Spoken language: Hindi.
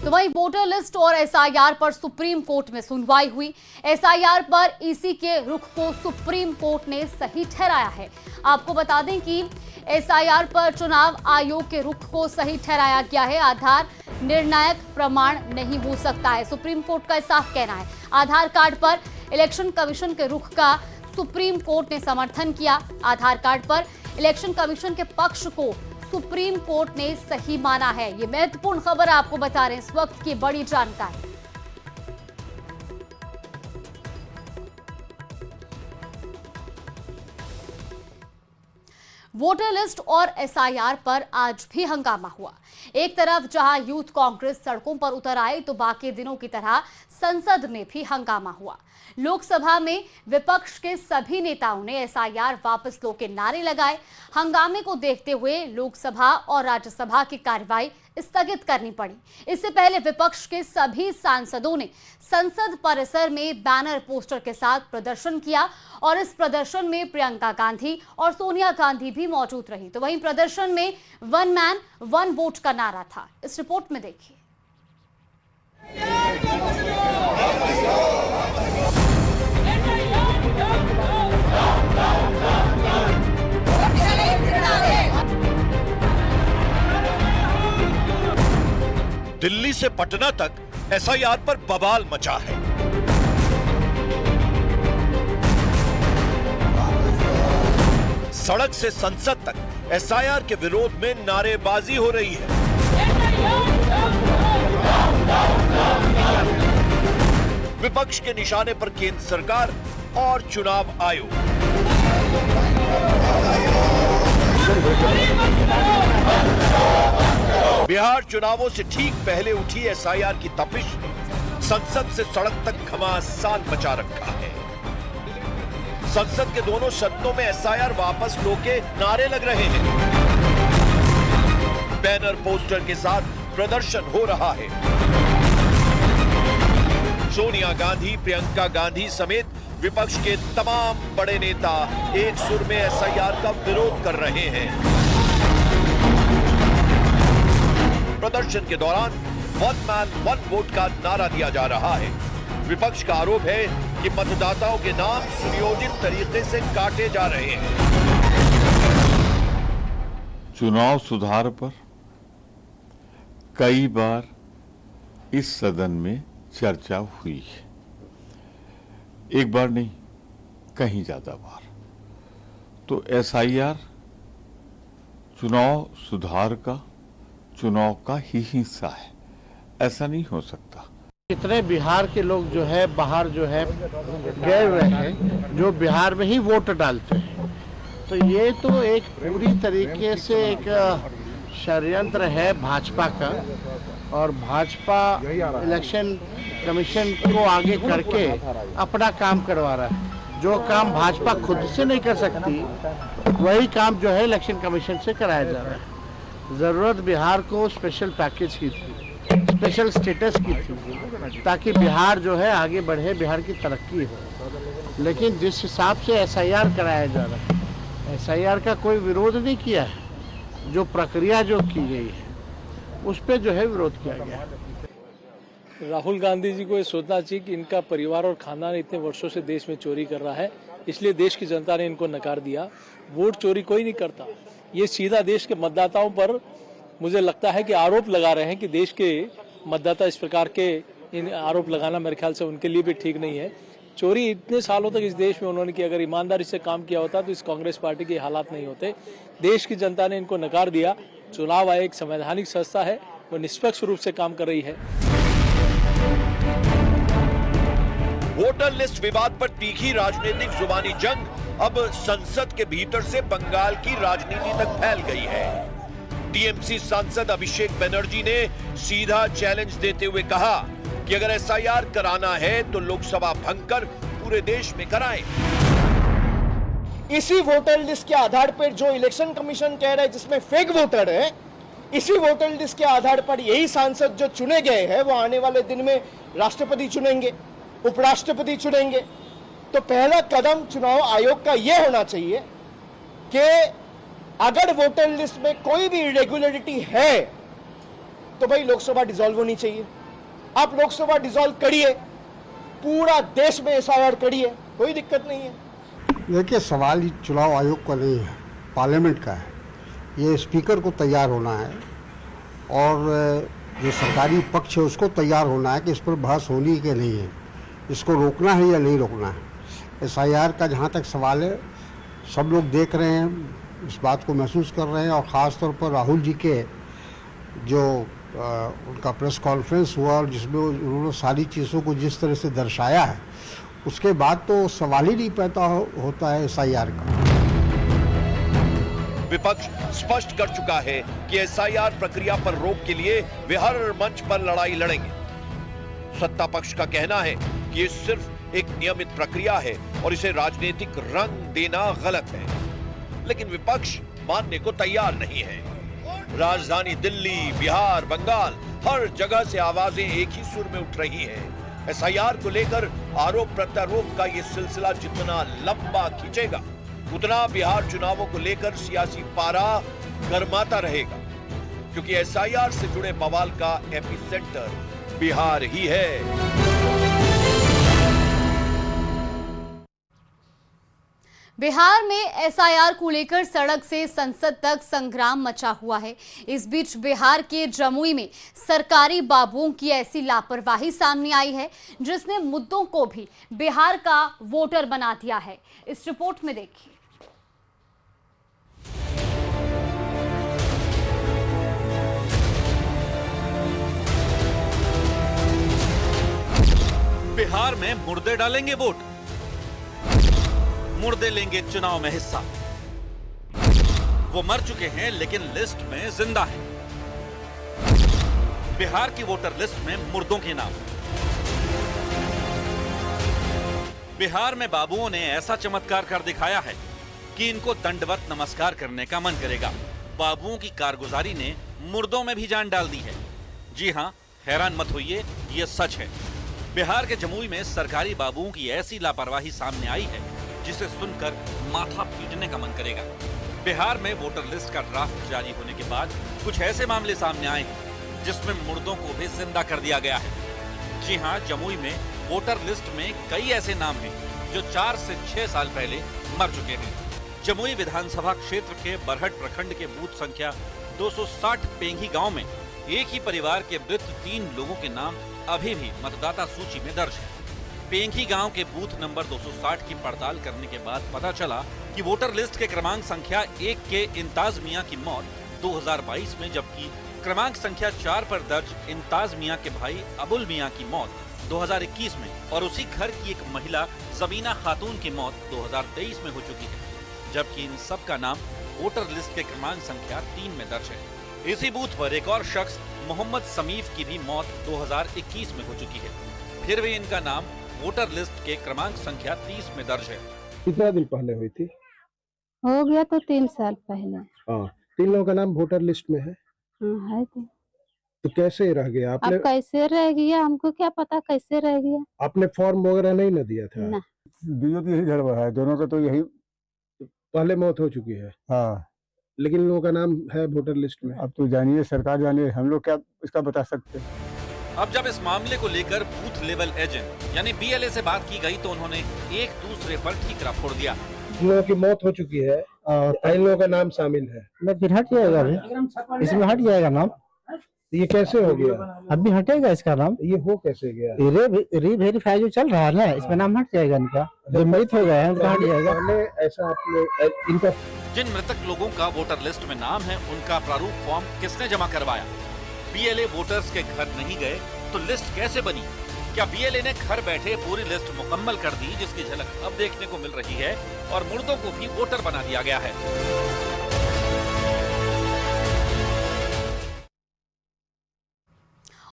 तो वहीं वोटर लिस्ट और एसआईआर पर सुप्रीम कोर्ट में सुनवाई हुई। एसआईआर पर ईसी के रुख को सुप्रीम कोर्ट ने सही ठहराया है। आपको बता दें कि एसआईआर पर चुनाव आयोग के रुख को सही ठहराया गया है। आधार निर्णायक प्रमाण नहीं हो सकता है, सुप्रीम कोर्ट का साफ कहना है। आधार कार्ड पर इलेक्शन कमीशन के रुख का सुप्रीम कोर्ट ने समर्थन किया। आधार कार्ड पर इलेक्शन कमीशन के पक्ष को सुप्रीम कोर्ट ने सही माना है। ये महत्वपूर्ण खबर आपको बता रहे हैं, इस वक्त की बड़ी जानकारी। वोटर लिस्ट और एसआईआर पर आज भी हंगामा हुआ। एक तरफ जहां यूथ कांग्रेस सड़कों पर उतर आई, तो बाकी दिनों की तरह संसद में भी हंगामा हुआ। लोकसभा में विपक्ष के सभी नेताओं ने एसआईआर वापस लो के नारे लगाए। हंगामे को देखते हुए लोकसभा और राज्यसभा की कार्यवाही स्थगित करनी पड़ी। इससे पहले विपक्ष के सभी सांसदों ने संसद परिसर में बैनर पोस्टर के साथ प्रदर्शन किया और इस प्रदर्शन में प्रियंका गांधी और सोनिया गांधी भी मौजूद रही। तो वहीं प्रदर्शन में वन मैन वन वोट का नारा था। इस रिपोर्ट में देखिए। दिल्ली से पटना तक एसआईआर पर बवाल मचा है। सड़क से संसद तक एसआईआर के विरोध में नारेबाजी हो रही है। विपक्ष के निशाने पर केंद्र सरकार और चुनाव आयोग। बिहार चुनावों से ठीक पहले उठी एसआईआर की तपिश ने संसद से सड़क तक घमासान मचा रखा है। संसद के दोनों सदनों में एसआईआर वापस लो के नारे लग रहे हैं। बैनर पोस्टर के साथ प्रदर्शन हो रहा है। सोनिया गांधी, प्रियंका गांधी समेत विपक्ष के तमाम बड़े नेता एक सुर में एसआईआर का विरोध कर रहे हैं। प्रदर्शन के दौरान वन मैन वन वोट का नारा दिया जा रहा है। विपक्ष का आरोप है कि मतदाताओं के नाम सुनियोजित तरीके से काटे जा रहे हैं। चुनाव सुधार पर कई बार इस सदन में चर्चा हुई है। एक बार नहीं, कहीं ज्यादा बार। तो एसआईआर चुनाव सुधार का, चुनाव का ही हिस्सा है, ऐसा नहीं हो सकता। कितने बिहार के लोग जो है बाहर जो है गए हुए हैं, जो बिहार में ही वोट डालते हैं। तो ये तो एक पूरी तरीके से एक षड्यंत्र है भाजपा का, और भाजपा इलेक्शन कमीशन को आगे करके अपना काम करवा रहा है। जो काम भाजपा खुद से नहीं कर सकती, वही काम जो है इलेक्शन कमीशन से कराया जा रहा है। ज़रूरत बिहार को स्पेशल पैकेज की थी, स्पेशल स्टेटस की थी, ताकि बिहार जो है आगे बढ़े, बिहार की तरक्की हो। लेकिन जिस हिसाब से एसआईआर कराया जा रहा है, एसआईआर का कोई विरोध नहीं किया है। जो प्रक्रिया जो की गई है उस पर जो है विरोध किया गया है। राहुल गांधी जी को ये सोचना चाहिए कि इनका परिवार और खानदान इतने वर्षों से देश में चोरी कर रहा है, इसलिए देश की जनता ने इनको नकार दिया। वोट चोरी कोई नहीं करता। ये सीधा देश के मतदाताओं पर मुझे लगता है कि आरोप लगा रहे हैं कि देश के मतदाता इस प्रकार के इन आरोप लगाना मेरे ख्याल से उनके लिए भी ठीक नहीं है। चोरी इतने सालों तक इस देश में उन्होंने की, अगर ईमानदारी से काम किया होता तो इस कांग्रेस पार्टी के हालात नहीं होते। देश की जनता ने इनको नकार दिया। चुनाव आयोग संवैधानिक संस्था है, वो निष्पक्ष रूप से काम कर रही है। वोटर लिस्ट विवाद पर तीखी राजनीतिक जुबानी जंग अब संसद के भीतर से बंगाल की राजनीति तक फैल गई है। टीएमसी सांसद अभिषेक बनर्जी ने सीधा चैलेंज देते हुए कहा कि अगर एसआईआर कराना है तो लोकसभा भंग कर पूरे देश में कराएं। इसी वोटर लिस्ट के आधार पर जो इलेक्शन कमीशन कह रहा है जिसमें फेक वोटर है, इसी वोटर लिस्ट के आधार पर यही सांसद जो चुने गए हैं वो आने वाले दिन में राष्ट्रपति चुनेंगे, उपराष्ट्रपति चुनेंगे। तो पहला कदम चुनाव आयोग का यह होना चाहिए कि अगर वोटर लिस्ट में कोई भी इरेगुलरिटी है तो भाई लोकसभा डिसॉल्व होनी चाहिए। आप लोकसभा डिसॉल्व करिए, पूरा देश में एसआईआर करिए, कोई दिक्कत नहीं है। देखिए, सवाल ये चुनाव आयोग का नहीं है, पार्लियामेंट का है। ये स्पीकर को तैयार होना है और जो सरकारी पक्ष है उसको तैयार होना है कि इस पर बहस होनी है कि नहीं है, इसको रोकना है या नहीं रोकना है। एसआईआर का जहाँ तक सवाल है, सब लोग देख रहे हैं, इस बात को महसूस कर रहे हैं, और ख़ास तौर पर राहुल जी के जो उनका प्रेस कॉन्फ्रेंस हुआ और जिसमें उन्होंने सारी चीज़ों को जिस तरह से दर्शाया है, उसके बाद तो सवाल ही नहीं पैदा होता है एसआईआर का। विपक्ष स्पष्ट कर चुका है कि एसआईआर प्रक्रिया पर रोक के लिए वे हर मंच पर लड़ाई लड़ेंगे। सत्ता पक्ष का कहना है कि ये सिर्फ एक नियमित प्रक्रिया है और इसे राजनीतिक रंग देना गलत है, लेकिन विपक्ष मानने को तैयार नहीं है। राजधानी दिल्ली, बिहार, बंगाल, हर जगह से आवाजें एक ही सुर में उठ रही हैं। एसआईआर को लेकर आरोप प्रत्यारोप का ये सिलसिला जितना लंबा खींचेगा, उतना बिहार चुनावों को लेकर सियासी पारा गर्माता रहेगा, क्योंकि एसआईआर से जुड़े बवाल का एपिसेंटर बिहार ही है। बिहार में एसआईआर को लेकर सड़क से संसद तक संग्राम मचा हुआ है। इस बीच बिहार के जमुई में सरकारी बाबुओं की ऐसी लापरवाही सामने आई है जिसने मुद्दों को भी बिहार का वोटर बना दिया है। इस रिपोर्ट में देखिए। बिहार में मुर्दे डालेंगे वोट, मुर्दे लेंगे चुनाव में हिस्सा। वो मर चुके हैं लेकिन लिस्ट में जिंदा हैं। बिहार की वोटर लिस्ट में मुर्दों के नाम। बिहार में बाबुओं ने ऐसा चमत्कार कर दिखाया है कि इनको दंडवत नमस्कार करने का मन करेगा। बाबुओं की कारगुजारी ने मुर्दों में भी जान डाल दी है। जी हां, हैरान मत होइए, ये सच है। बिहार के जमुई में सरकारी बाबुओं की ऐसी लापरवाही सामने आई है जिसे सुनकर माथा पीटने का मन करेगा। बिहार में वोटर लिस्ट का ड्राफ्ट जारी होने के बाद कुछ ऐसे मामले सामने आए हैं जिसमें मुर्दों को भी जिंदा कर दिया गया है। जी हां, जमुई में वोटर लिस्ट में कई ऐसे नाम हैं जो 4 से 6 साल पहले मर चुके हैं। जमुई विधानसभा क्षेत्र के बरहट प्रखंड के बूथ संख्या 260 पेंगी गांव में एक ही परिवार के मृत 3 लोगों के नाम अभी भी मतदाता सूची में दर्ज है। पेंगी गांव के बूथ नंबर 260 की पड़ताल करने के बाद पता चला कि वोटर लिस्ट के क्रमांक संख्या 1 के इंताज मियां की मौत 2022 में, जबकि क्रमांक संख्या 4 पर दर्ज इंताज मियां के भाई अबुल मियां की मौत 2021 में और उसी घर की एक महिला जमीना खातून की मौत 2023 में हो चुकी है, जबकि इन सब का नाम वोटर लिस्ट के क्रमांक संख्या 3 में दर्ज है। इसी बूथ पर एक और शख्स मोहम्मद समीफ की भी मौत 2021 में हो चुकी है, फिर भी इनका नाम वोटर लिस्ट के क्रमांक संख्या 30 में दर्ज है। कितना दिन पहले हुई थी? हो गया तो 3 साल पहले। हाँ, 3 लोगों का नाम वोटर लिस्ट में है। है तो कैसे रह गया आपने? अब कैसे रह गया, हमको क्या पता कैसे रह गया। आपने फॉर्म वगैरह नहीं न दिया था? ना। यही गड़बड़ है, दोनों का तो यही पहले मौत हो चुकी है। हाँ, लेकिन इन लोगों का नाम है वोटर लिस्ट में। अब तो जानिए, सरकार जानिए, हम लोग क्या इसका बता सकते हैं। अब जब इस मामले को लेकर बूथ लेवल एजेंट यानी बीएलए से बात की गई तो उन्होंने एक दूसरे पर ठीकरा फोड़ दिया। इन लोगों की मौत हो चुकी है, इन लोगों का नाम शामिल है। मैं फिर हट जाएगा अभी, इसमें हट जाएगा नाम। ये कैसे हो गया? अभी हटेगा इसका नाम। ये हो कैसे गया? री-वेरीफाई जो चल रहा है ना, इसमें नाम हट जाएगा इनका। जो मृत हो गए हैं उनका हट जाएगा। ऐसा आपने इनका जिन मृतक लोगों का वोटर लिस्ट में नाम है उनका प्रारूप फॉर्म किसने जमा करवाया? बीएलए वोटर्स के घर नहीं गए तो लिस्ट कैसे बनी? क्या बीएलए ने घर बैठे पूरी लिस्ट मुकम्मल कर दी जिसकी झलक अब देखने को मिल रही है और मुर्दों को भी वोटर बना दिया गया है?